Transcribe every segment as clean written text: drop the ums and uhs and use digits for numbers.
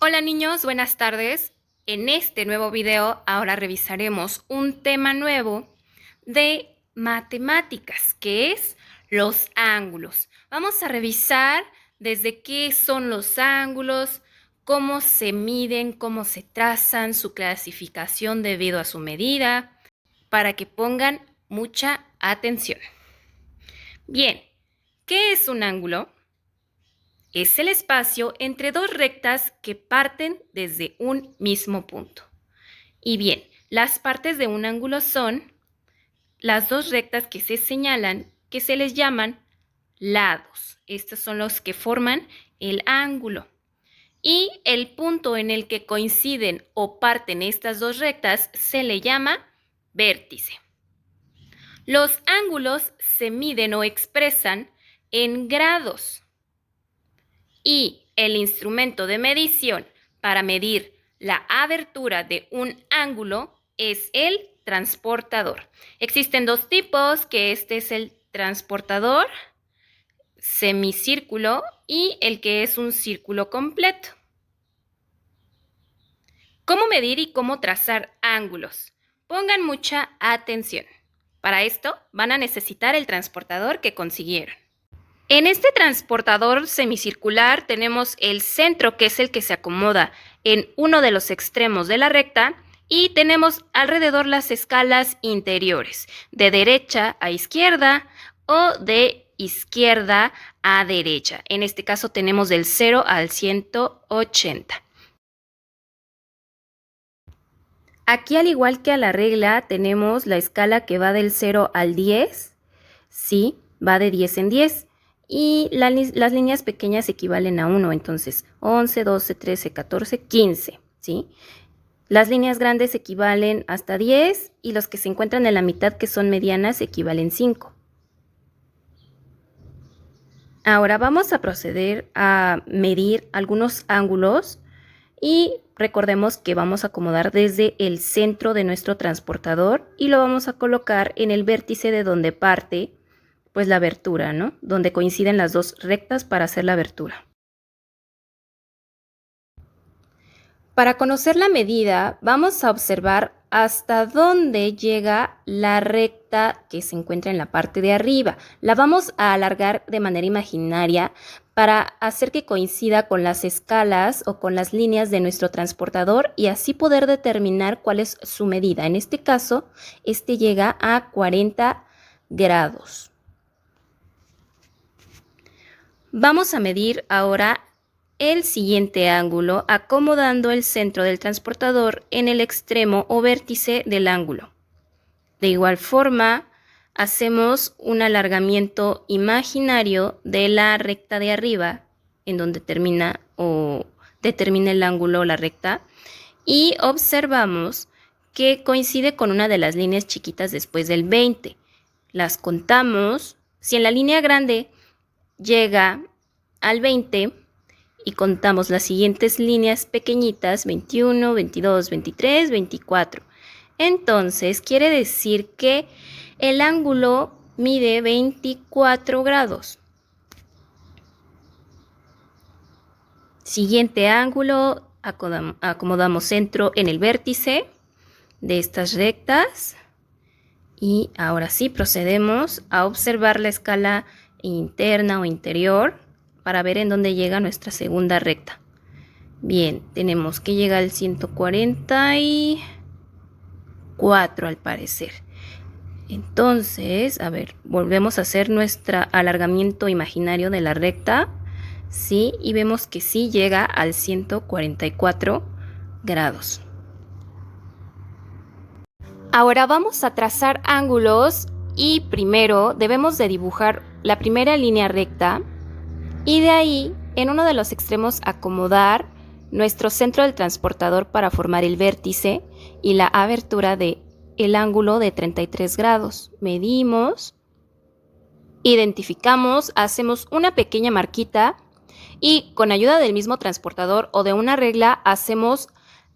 Hola niños, buenas tardes. En este nuevo video ahora revisaremos un tema nuevo de matemáticas, que es los ángulos. Vamos a revisar desde qué son los ángulos, cómo se miden, cómo se trazan, su clasificación debido a su medida, para que pongan mucha atención. Bien, ¿qué es un ángulo? Es el espacio entre dos rectas que parten desde un mismo punto. Y bien, las partes de un ángulo son las dos rectas que se señalan, que se les llaman lados. Estos son los que forman el ángulo. Y el punto en el que coinciden o parten estas dos rectas se le llama vértice. Los ángulos se miden o expresan en grados. Y el instrumento de medición para medir la abertura de un ángulo es el transportador. Existen dos tipos, que este es el transportador semicírculo y el que es un círculo completo. ¿Cómo medir y cómo trazar ángulos? Pongan mucha atención. Para esto van a necesitar el transportador que consiguieron. En este transportador semicircular tenemos el centro, que es el que se acomoda en uno de los extremos de la recta, y tenemos alrededor las escalas interiores, de derecha a izquierda o de izquierda a derecha. En este caso tenemos del 0 al 180. Aquí, al igual que a la regla, tenemos la escala que va del 0 al 10, ¿sí? Va de 10 en 10. Y las líneas pequeñas equivalen a 1, entonces 11, 12, 13, 14, 15, ¿sí? Las líneas grandes equivalen hasta 10 y los que se encuentran en la mitad, que son medianas, equivalen 5. Ahora vamos a proceder a medir algunos ángulos y recordemos que vamos a acomodar desde el centro de nuestro transportador y lo vamos a colocar en el vértice de donde parte pues la abertura, ¿no? Donde coinciden las dos rectas para hacer la abertura. Para conocer la medida, vamos a observar hasta dónde llega la recta que se encuentra en la parte de arriba. La vamos a alargar de manera imaginaria para hacer que coincida con las escalas o con las líneas de nuestro transportador y así poder determinar cuál es su medida. En este caso, este llega a 40 grados. Vamos a medir ahora el siguiente ángulo acomodando el centro del transportador en el extremo o vértice del ángulo. De igual forma, hacemos un alargamiento imaginario de la recta de arriba, en donde termina o determina el ángulo o la recta, y observamos que coincide con una de las líneas chiquitas después del 20. Las contamos. Si en la línea grande llega al 20 y contamos las siguientes líneas pequeñitas, 21, 22, 23, 24. Entonces quiere decir que el ángulo mide 24 grados. Siguiente ángulo, acomodamos centro en el vértice de estas rectas y ahora sí procedemos a observar la escala interna o interior para ver en dónde llega nuestra segunda recta. Bien, tenemos que llegar al 144 al parecer. Entonces, a ver, volvemos a hacer nuestro alargamiento imaginario de la recta, ¿sí? Y vemos que sí llega al 144 grados. Ahora vamos a trazar ángulos y primero debemos de dibujar la primera línea recta y de ahí en uno de los extremos acomodar nuestro centro del transportador para formar el vértice y la abertura del ángulo de 33 grados. Medimos, identificamos, hacemos una pequeña marquita y con ayuda del mismo transportador o de una regla hacemos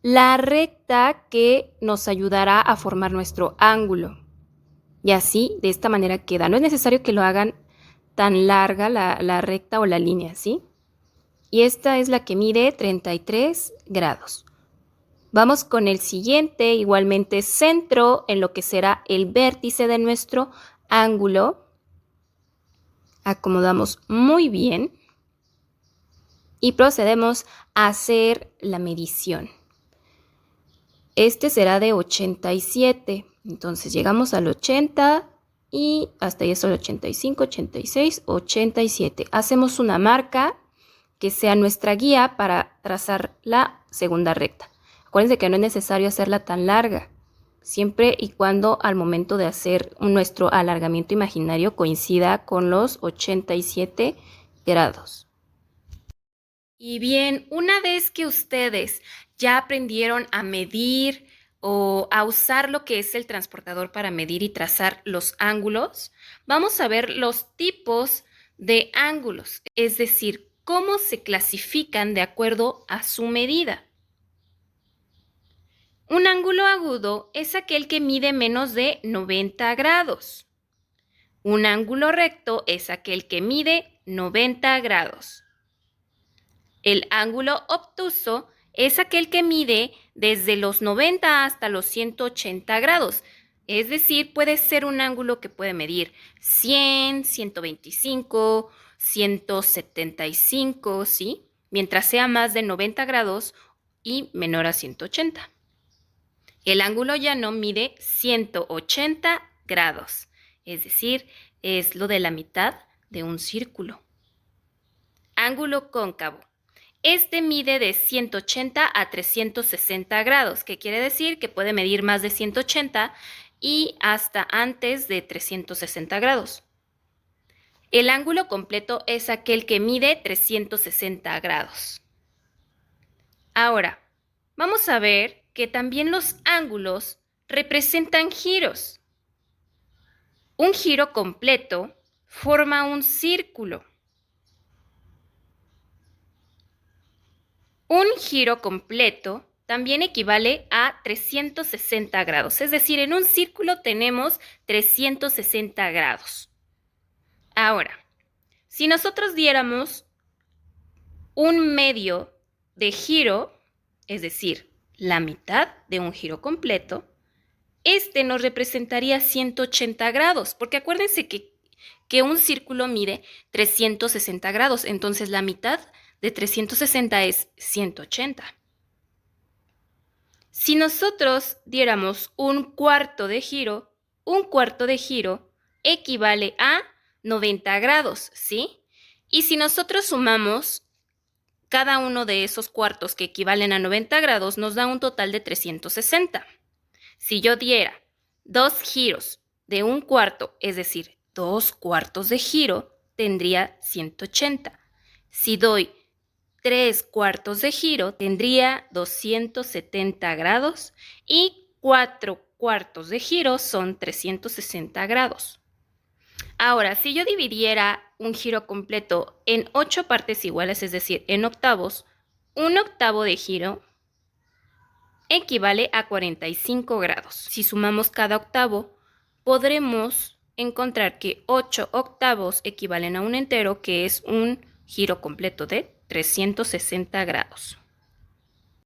la recta que nos ayudará a formar nuestro ángulo. Y así, de esta manera queda. No es necesario que lo hagan tan larga la recta o la línea, ¿sí? y esta es la que mide 33 grados. Vamos con el siguiente, igualmente centro en lo que será el vértice de nuestro ángulo. Acomodamos muy bien y procedemos a hacer la medición. Este será de 87, entonces llegamos al 80 y hasta ahí es el 85, 86, 87. Hacemos una marca que sea nuestra guía para trazar la segunda recta. Acuérdense que no es necesario hacerla tan larga, siempre y cuando al momento de hacer nuestro alargamiento imaginario coincida con los 87 grados. Y bien, una vez que ustedes ya aprendieron a medir o a usar lo que es el transportador para medir y trazar los ángulos, vamos a ver los tipos de ángulos, es decir, cómo se clasifican de acuerdo a su medida. Un ángulo agudo es aquel que mide menos de 90 grados. Un ángulo recto es aquel que mide 90 grados. El ángulo obtuso es aquel que mide desde los 90 hasta los 180 grados. Es decir, puede ser un ángulo que puede medir 100, 125, 175, ¿sí? Mientras sea más de 90 grados y menor a 180. El ángulo llano mide 180 grados, es decir, es lo de la mitad de un círculo. Ángulo cóncavo. Este mide de 180 a 360 grados, que quiere decir que puede medir más de 180 y hasta antes de 360 grados. El ángulo completo es aquel que mide 360 grados. Ahora, vamos a ver que también los ángulos representan giros. Un giro completo forma un círculo. Un giro completo también equivale a 360 grados, es decir, en un círculo tenemos 360 grados. Ahora, si nosotros diéramos un medio de giro, es decir, la mitad de un giro completo, este nos representaría 180 grados, porque acuérdense que un círculo mide 360 grados, entonces la mitad de 360 es 180. Si nosotros diéramos un cuarto de giro equivale a 90 grados, ¿sí? Y si nosotros sumamos cada uno de esos cuartos que equivalen a 90 grados, nos da un total de 360. Si yo diera 2 giros de un cuarto, es decir, 2 cuartos de giro, tendría 180. Si doy 3 cuartos de giro, tendría 270 grados y 4 cuartos de giro son 360 grados. Ahora, si yo dividiera un giro completo en 8 partes iguales, es decir, en octavos, un octavo de giro equivale a 45 grados. Si sumamos cada octavo, podremos encontrar que 8 octavos equivalen a un entero, que es un giro completo de 360 grados.